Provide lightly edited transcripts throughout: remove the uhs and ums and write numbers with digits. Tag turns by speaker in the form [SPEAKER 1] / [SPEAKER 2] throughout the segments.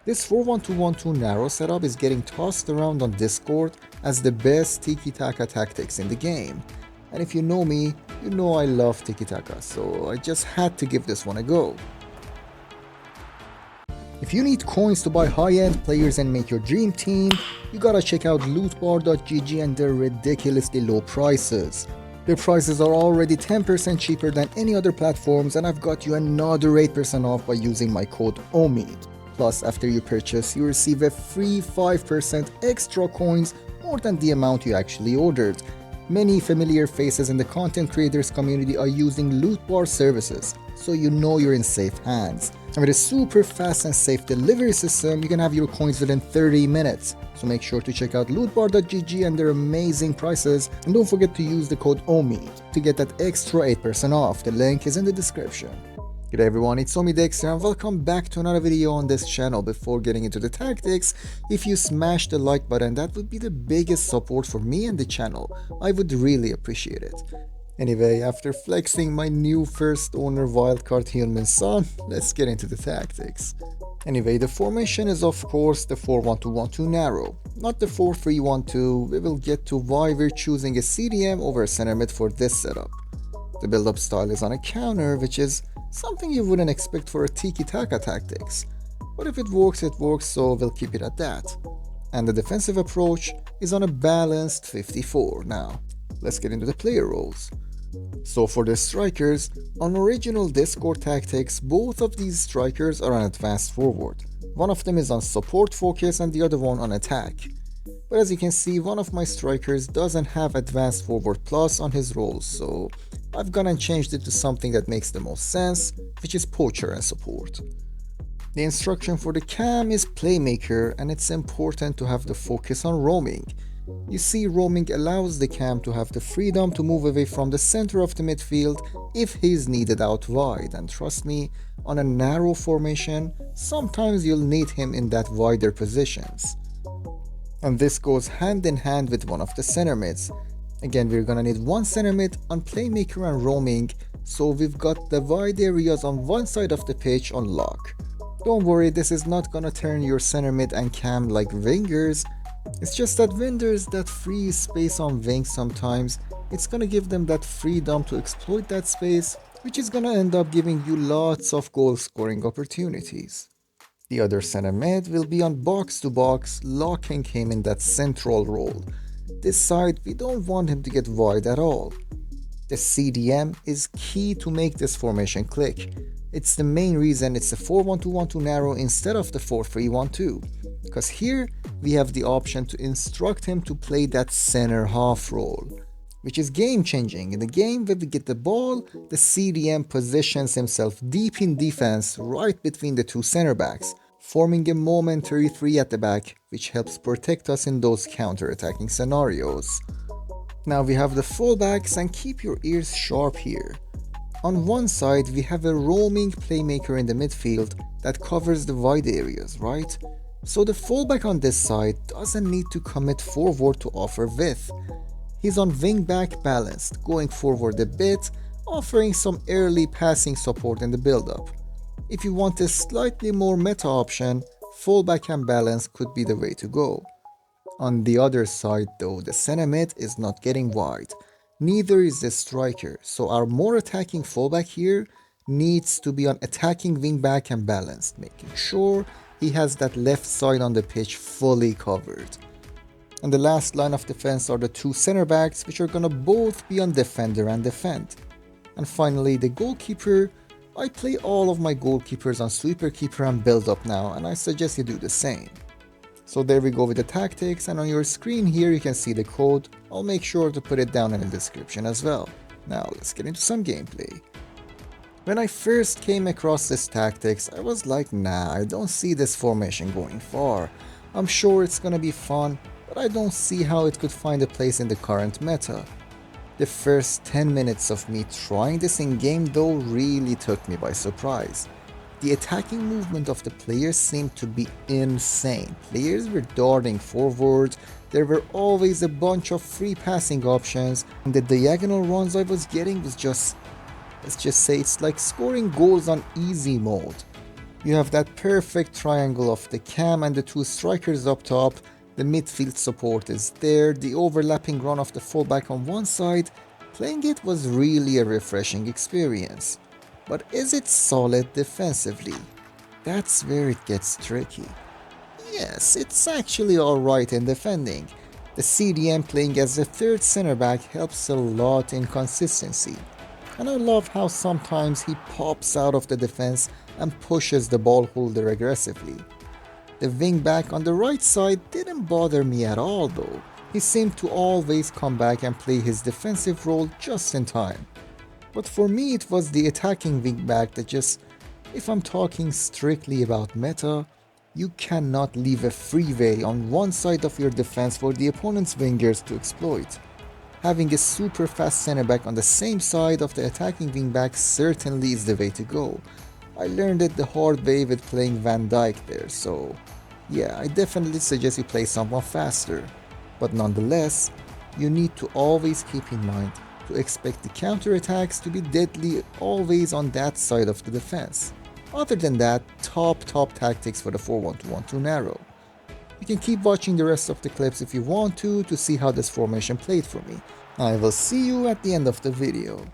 [SPEAKER 1] This 4-1-2-1-2 narrow setup is getting tossed around on Discord as the best tiki-taka tactics in the game. And if you know me, you know I love tiki-taka, so I just had to give this one a go. If you need coins to buy high-end players and make your dream team, you gotta check out lootbar.gg and their ridiculously low prices. Their prices are already 10% cheaper than any other platforms, and I've got you another 8% off by using my code OMI. Plus, after you purchase, you receive a free 5% extra coins, more than the amount you actually ordered. Many familiar faces in the content creators community are using loot bar services, so you know you're in safe hands. And with a super fast and safe delivery system, you can have your coins within 30 minutes. So make sure to check out lootbar.gg and their amazing prices, and don't forget to use the code OMI to get that extra 8% off. The link is in the description. G'day everyone, it's Omi Dexter and welcome back to another video on this channel. Before getting into the tactics, if you smash the like button, that would be the biggest support for me and the channel. I would really appreciate it. Anyway, after flexing my new first owner wildcard Heilman Son, let's get into the tactics. Anyway, the formation is of course the 4-1-2-1-2 narrow, not the 4-3-1-2. We will get to why we're choosing a CDM over a center mid for this setup. The build-up style is on a counter, which is something you wouldn't expect for a tiki-taka tactics. But if it works, so we'll keep it at that. And the defensive approach is on a balanced 54. Now, let's get into the player roles. So for the strikers, on original Discord tactics, both of these strikers are on advanced forward. One of them is on support focus and the other one on attack. But as you can see, one of my strikers doesn't have advanced forward plus on his roles, so I've gone and changed it to something that makes the most sense, which is poacher and support. The instruction for the cam is playmaker, and it's important to have the focus on roaming. You see, roaming allows the cam to have the freedom to move away from the center of the midfield if he's needed out wide, and trust me, on a narrow formation, sometimes you'll need him in that wider positions. And this goes hand in hand with one of the center mids. Again, we're gonna need one center mid on playmaker and roaming, so we've got the wide areas on one side of the pitch on lock. Don't worry, this is not gonna turn your center mid and cam like wingers. It's just that vendors that free space on wings sometimes, it's gonna give them that freedom to exploit that space, which is gonna end up giving you lots of goal scoring opportunities. The other center mid will be on box to box, locking him in that central role. This side, we don't want him to get wide at all. The CDM is key to make this formation click. It's the main reason it's a 4-1-2-1-2 narrow instead of the 4-3-1-2. Because here, we have the option to instruct him to play that center half role, which is game changing. In the game where we get the ball, the CDM positions himself deep in defense right between the two center backs, forming a momentary 3 at the back, which helps protect us in those counter-attacking scenarios. Now we have the fullbacks, and keep your ears sharp here. On one side, we have a roaming playmaker in the midfield that covers the wide areas, right? So the fullback on this side doesn't need to commit forward to offer width. He's on wing-back balanced, going forward a bit, offering some early passing support in the build-up. If you want a slightly more meta option, fullback and balance could be the way to go. On the other side though, the center mid is not getting wide. Neither is the striker, so our more attacking fullback here needs to be on attacking wing-back and balanced, making sure he has that left side on the pitch fully covered. And the last line of defense are the two center backs, which are gonna both be on defender and defend. And finally, the goalkeeper. I play all of my goalkeepers on sweeper keeper and build up now, and I suggest you do the same. So there we go with the tactics, and on your screen here you can see the code. I'll make sure to put it down in the description as well. Now let's get into some gameplay. When I first came across this tactics, I was like, nah, I don't see this formation going far. I'm sure it's gonna be fun, but I don't see how it could find a place in the current meta. The first 10 minutes of me trying this in-game though really took me by surprise. The attacking movement of the players seemed to be insane. Players were darting forward, there were always a bunch of free passing options, and the diagonal runs I was getting was just, let's just say it's like scoring goals on easy mode. You have that perfect triangle of the cam and the two strikers up top, the midfield support is there, the overlapping run of the fullback on one side. Playing it was really a refreshing experience. But is it solid defensively? That's where it gets tricky. Yes, it's actually alright in defending. The CDM playing as the third center back helps a lot in consistency. And I love how sometimes he pops out of the defense and pushes the ball holder aggressively. The wing back on the right side didn't bother me at all though. He seemed to always come back and play his defensive role just in time. But for me it was the attacking wing back that just, if I'm talking strictly about meta, you cannot leave a freeway on one side of your defense for the opponent's wingers to exploit. Having a super fast center back on the same side of the attacking wingback certainly is the way to go. I learned it the hard way with playing Van Dijk there, so yeah, I definitely suggest you play someone faster. But nonetheless, you need to always keep in mind to expect the counterattacks to be deadly always on that side of the defense. Other than that, top tactics for the 4-1-2-1 too narrow. You can keep watching the rest of the clips if you want to see how this formation played for me. I will see you at the end of the video.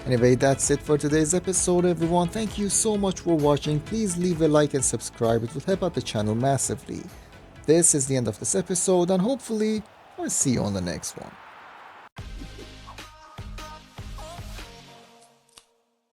[SPEAKER 1] Anyway, that's it for today's episode, everyone. Thank you so much for watching. Please leave a like and subscribe. It will help out the channel massively. This is the end of this episode, and hopefully I'll see you on the next one.